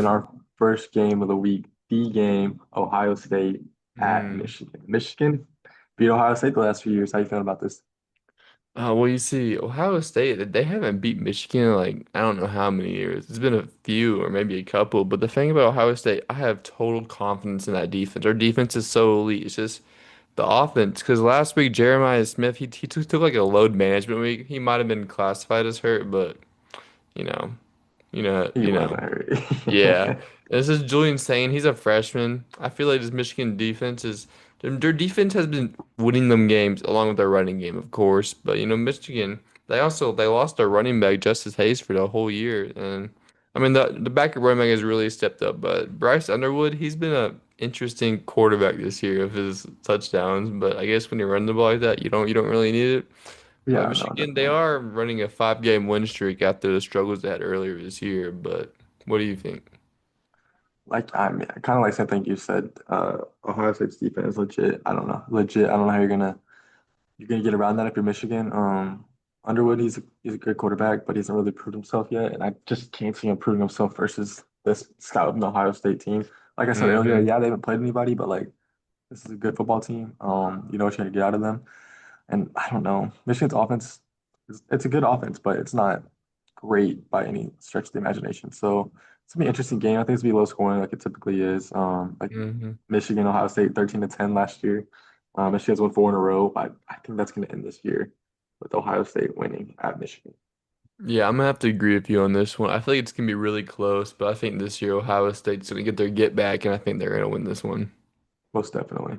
then our first game of the week, the game, Ohio State at Mm. Michigan. Michigan beat Ohio State the last few years. How you feeling about this? Well, you see, Ohio State, they haven't beat Michigan in like I don't know how many years. It's been a few or maybe a couple. But the thing about Ohio State, I have total confidence in that defense. Their defense is so elite. It's just the offense. Because last week, Jeremiah Smith, he took like a load management week. He might have been classified as hurt, but you know, He wasn't Yeah. hurt. This is Julian Sane. He's a freshman. I feel like this Michigan defense is their defense has been winning them games along with their running game, of course. But Michigan, they lost their running back Justice Hayes for the whole year. And I mean the backup running back has really stepped up. But Bryce Underwood, he's been a interesting quarterback this year of his touchdowns. But I guess when you run the ball like that, you don't really need it. Yeah, no, Michigan, they definitely. are running a 5-game win streak after the struggles they had earlier this year. But what do you think? Like I mean, kind of like something you said. Ohio State's defense is legit. I don't know, legit. I don't know how you're gonna get around that if you're Michigan. Underwood, he's a good quarterback, but he hasn't really proved himself yet, and I just can't see him proving himself versus this stout Ohio State team. Like I said earlier, Hmm. yeah, they haven't played anybody, but like this is a good football team. You know what you're gonna get out of them. And I don't know, Michigan's offense it's a good offense, but it's not great by any stretch of the imagination. So it's gonna be an interesting game. I think it's gonna be low scoring like it typically is. Like Hmm. Michigan, Ohio State, 13-10 last year. Michigan's won four in a row. I think that's gonna end this year with Ohio State winning at Michigan. Yeah, I'm gonna have to agree with you on this one. I feel like it's gonna be really close, but I think this year Ohio State's gonna get their get back, and I think they're gonna win this one. Most definitely.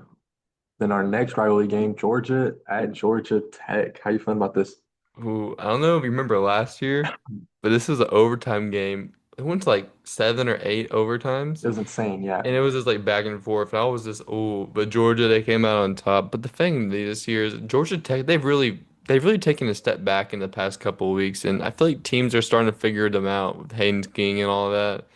Then our next rivalry game, Georgia at Georgia Tech. How you feeling about this? Who I don't know if you remember last year, but this was an overtime game. It went to like 7 or 8 overtimes. It was insane, yeah. And it was just like back and forth. And I was just, oh, but Georgia, they came out on top. But the thing this year is Georgia Tech, they've really taken a step back in the past couple of weeks. And I feel like teams are starting to figure them out with Hayden King and all of that.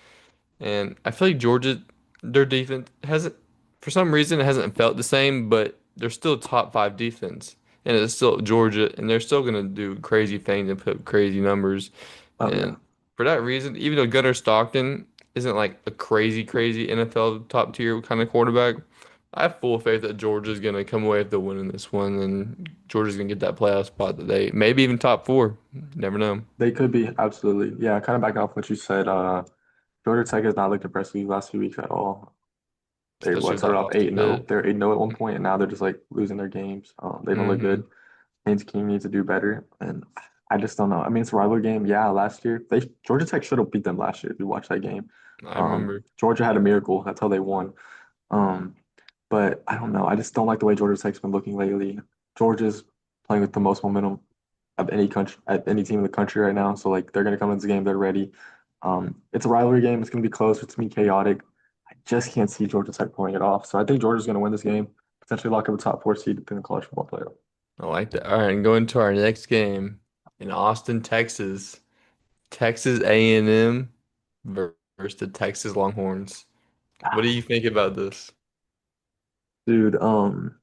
And I feel like Georgia, their defense hasn't, for some reason, it hasn't felt the same, but they're still top five defense. And it's still Georgia, and they're still going to do crazy things and put crazy numbers. Oh yeah. And for that reason, even though Gunnar Stockton isn't like a crazy NFL top tier kind of quarterback, I have full faith that Georgia's going to come away with the win in this one, and Georgia's going to get that playoff spot that they maybe even top four. Never know. They could be, absolutely. Yeah, kind of backing off what you said. Georgia Tech has not looked impressive these last few weeks at all. They Especially what if they started off lost a 8-0. bit. They're 8-0 at one point, and now they're just like losing their games. They don't look Hmm. good. Haynes King needs to do better, and I just don't know. I mean, it's a rivalry game. Yeah, last year Georgia Tech should have beat them last year if you watch that game. I remember. Georgia had a miracle. That's how they won. Um, but I don't know. I just don't like the way Georgia Tech's been looking lately. Georgia's playing with the most momentum of any country at any team in the country right now. So like they're gonna come into this game, they're ready. It's a rivalry game. It's gonna be close. It's gonna be chaotic. I just can't see Georgia Tech pulling it off. So I think Georgia's gonna win this game, potentially lock up a top four seed in the college football playoff. I like that. All right, and going to our next game in Austin, Texas. Texas A&M versus the Texas Longhorns. What do you think about this? Dude, A&M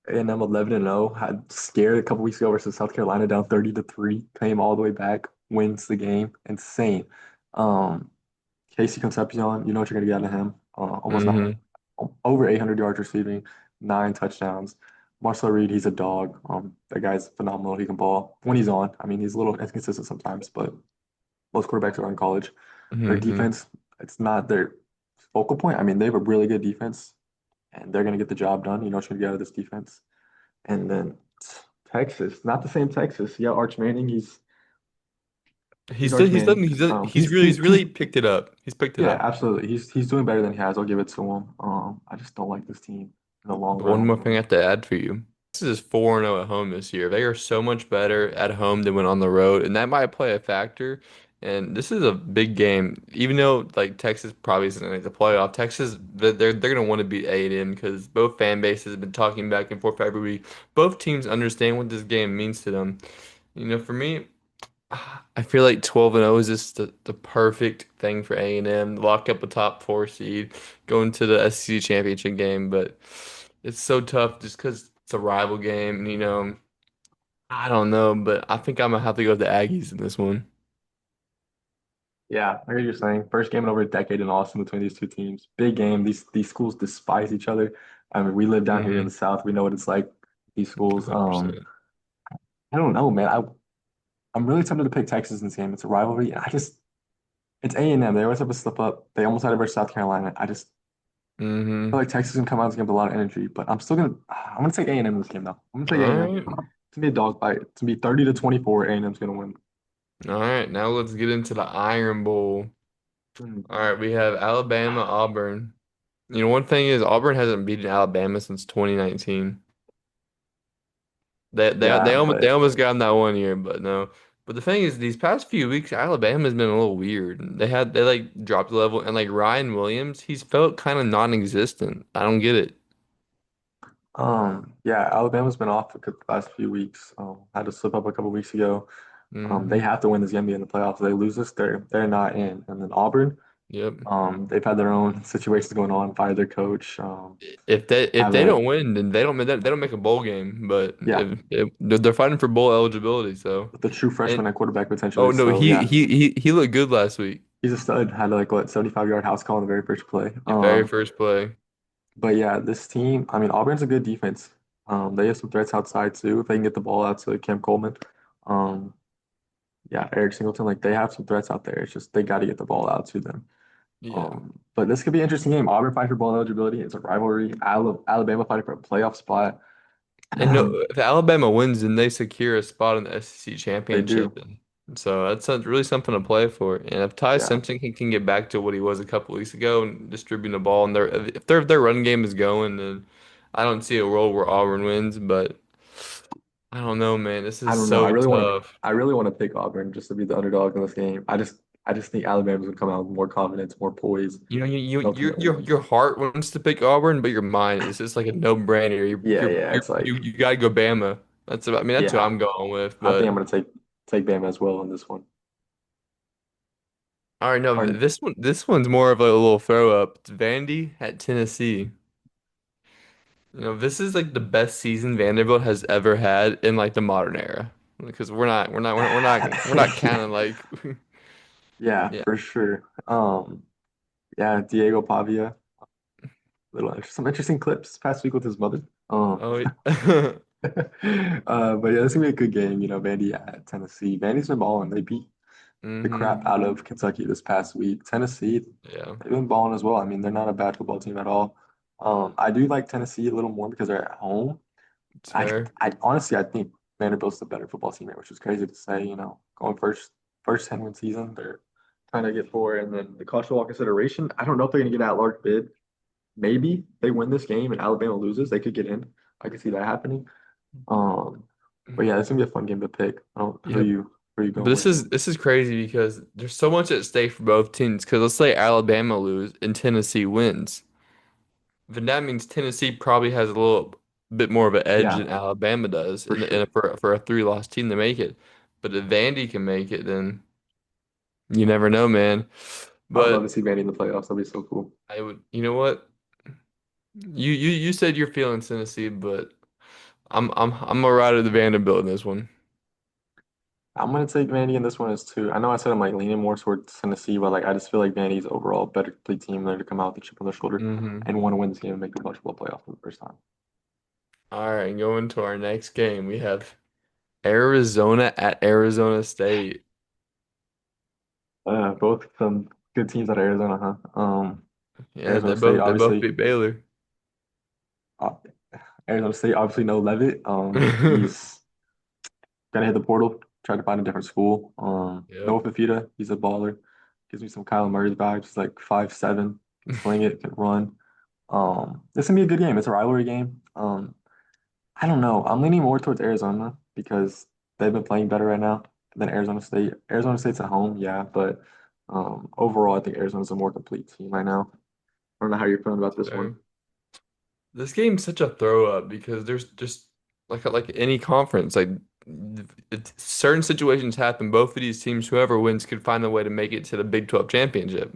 11-0 had scared a couple weeks ago versus South Carolina down 30-3, came all the way back, wins the game. Insane. Um, Casey Concepcion, you know what you're gonna get out of him. Almost nine, Hmm. over 800 yards receiving, 9 touchdowns. Marcel Reed, he's a dog. That guy's phenomenal. He can ball when he's on. I mean, he's a little inconsistent sometimes, but most quarterbacks are in college. Their Hmm. defense, it's not their focal point. I mean, they have a really good defense, and they're gonna get the job done. You know what you're gonna get out of this defense. And then Texas, not the same Texas. Yeah, Arch Manning, he's He's still Arch Manning. he's really picked it up. He's picked it Yeah, up. absolutely. He's doing better than he has. I'll give it to him. I just don't like this team in the long But one run. more thing I have to add for you. This is 4-0 at home this year. They are so much better at home than when on the road, and that might play a factor. And this is a big game, even though like Texas probably isn't going to make the playoff. Texas, they're going to want to beat A&M because both fan bases have been talking back and forth every week. Both teams understand what this game means to them. For me, I feel like 12-0 is just the perfect thing for A&M. Lock up a top four seed, go into the SEC championship game, but it's so tough just because it's a rival game. And, I don't know, but I think I'm gonna have to go with the Aggies in this one. Yeah, I hear you're saying. First game in over a decade in Austin between these two teams. Big game. These schools despise each other. I mean, we live down here in the Hmm. South. We know what it's like. These schools. 100%. I don't know, man. I'm really tempted to pick Texas in this game. It's a rivalry, and I just it's A&M. They always have a slip up. They almost had it versus South Carolina. I just feel Hmm. like Texas can come out and give a lot of energy, but I'm gonna take A&M in this game though. I'm All gonna take A&M. right. It's gonna be a dog fight. It's gonna be 30-24. A&M's gonna win. All right. Now let's get into the Iron Bowl. Mm. All right. We have Alabama, Auburn. One thing is Auburn hasn't beaten Alabama since 2019. They Yeah, almost they but almost got him that one year, but no. But the thing is, these past few weeks, Alabama's been a little weird. They like dropped the level, and like Ryan Williams, he's felt kind of non-existent. I don't get it. yeah, Alabama's been off the last few weeks. Had to slip up a couple weeks ago. They Hmm. have to win this game to be in the playoffs. If they lose this, they're not in. And then Auburn, Yep. they've had their own situations going on. Fired their coach. If they Haven't don't win, then they don't make a bowl game. But yeah, if they're fighting for bowl eligibility, so. with the true And freshman at quarterback oh potentially. no, So yeah, he looked good last week. he's a stud. Had like what 75-yard house call in the very first play. The very first play. But yeah, this team. I mean, Auburn's a good defense. They have some threats outside too. If they can get the ball out to Cam Coleman, um, yeah, Eric Singleton. Like they have some threats out there. It's just they got to get the ball out to them. Yeah. But this could be an interesting game. Auburn fighting for bowl eligibility. It's a rivalry. Alabama fighting for a playoff spot. And no, if Alabama wins, then they secure a spot in the SEC They championship. do. And so really something to play for. And if Ty Yeah. Simpson can get back to what he was a couple weeks ago and distributing the ball, and if their run game is going, then I don't see a world where Auburn wins. But I don't know, man. This I is don't know. so tough. I really want to pick Auburn just to be the underdog in this game. I just think Alabama's gonna come out with more confidence, more poise, and ultimately win. Your heart wants to pick Auburn, but your mind is just like a no-brainer. Yeah, yeah. It's like, You gotta go Bama. That's who yeah, I'm going with. I think But I'm gonna take Bama as well in this one. all right, no, Or, this one's more of a little throw up. It's Vandy at Tennessee. This is like the best season Vanderbilt has ever had in like the modern era. Because we're not counting like yeah, yeah. for sure. Yeah, Diego Pavia. Some interesting clips this past week with his mother. Oh yeah. But yeah, it's gonna be a good game. Vandy at Tennessee. Vandy's been balling. They beat the crap Hmm. out of Kentucky this past week. Tennessee, Yeah, they've been balling as well. I mean, they're not a bad football team at all. I do like Tennessee a little more because they're at home. it's I, fair. I honestly, I think Vanderbilt's the better football team here, which is crazy to say. Going first 10-win season, they're trying to get four, and then the college football consideration. I don't know if they're gonna get that large bid. Maybe they win this game and Alabama loses, they could get in. I could see that happening. Um, but yeah, it's gonna be a fun game to pick. I don't Yep. who you But going this with? is this is crazy because there's so much at stake for both teams. Because let's say Alabama lose and Tennessee wins, then that means Tennessee probably has a little bit more of an edge Yeah, than Alabama does, for and sure. for a three-loss team to make it. But if Vandy can make it, then you never know, man. I would love to But see Vandy in the playoffs. That'd be so cool. I would, you know what? You said you're feeling Tennessee, but I'm a ride of the Vanderbilt in this one. I'm gonna take Vandy in this one as too. I know I said I'm like leaning more towards Tennessee, but like I just feel like Vandy's overall better complete team there to come out with a chip on their shoulder Hmm. and want to win this game and make the college football playoff for the first time. All right, going to our next game, we have Arizona at Arizona State. Both some good teams out of Arizona, huh? Yeah, Arizona State, they both obviously. beat Baylor. Uh, Arizona State, obviously, no Levitt. He's gotta hit the portal, try to find a different school. Yep, Noah Fifita, he's a baller. Gives me some Kyler Murray vibes. He's like 5'7", can sling it, can run. This gonna be a good game. It's a rivalry game. I don't know. I'm leaning more towards Arizona because they've been playing better right now than Arizona State. Arizona State's at home, yeah, but overall, I think Arizona's a more complete team right now. I don't know how you're feeling about this one. fair. This game's such a throw up because there's just like any conference, like certain situations happen. Both of these teams, whoever wins, could find a way to make it to the Big 12 championship.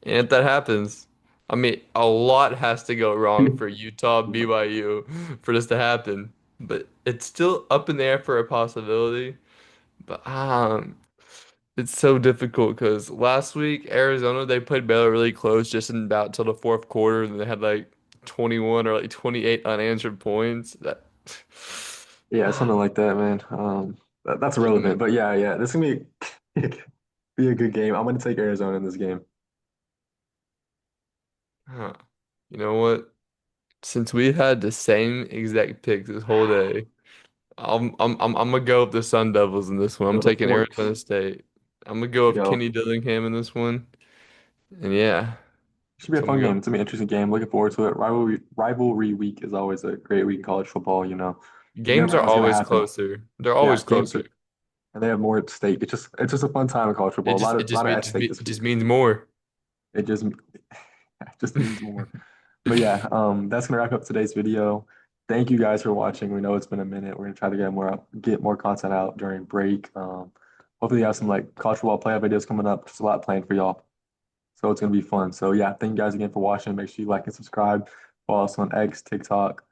And if that happens, I mean, a lot has to go wrong for Utah, BYU for this to happen. But it's still up in the air for a possibility. But It's so difficult because last week Arizona they played Baylor really close just in about till the fourth quarter and they had like 21 or like 28 unanswered points. That Yeah, something like that, man. That's killing irrelevant. me. But yeah, yeah, this is gonna be be a good game. I'm gonna take Arizona in this game. Huh. You know what? Since we've had the same exact pick this whole day, I'm gonna go with the Sun Devils in this one. I'm Go the taking Arizona Forks. State. I'm gonna go with Yo, Kenny Dillingham in this one. And yeah, should be a so I'm fun gonna game. go. It's gonna be an interesting game. Looking forward to it. Rivalry week is always a great week in college football. You never Games know are what's gonna always happen. closer. They're Yeah, always games closer. are, and they have more at stake. It's just a fun time in college football. A lot at stake It this just week. means more. It just it just means more. But yeah, that's gonna wrap up today's video. Thank you guys for watching. We know it's been a minute. We're gonna try to get more content out during break. Hopefully, you have some like college football playoff videos coming up. Just a lot planned for y'all. So it's gonna be fun. So yeah, thank you guys again for watching. Make sure you like and subscribe. Follow us on X, TikTok,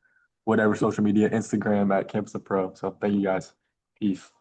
whatever social media, Instagram at Campus of Pro. So thank you guys. Peace.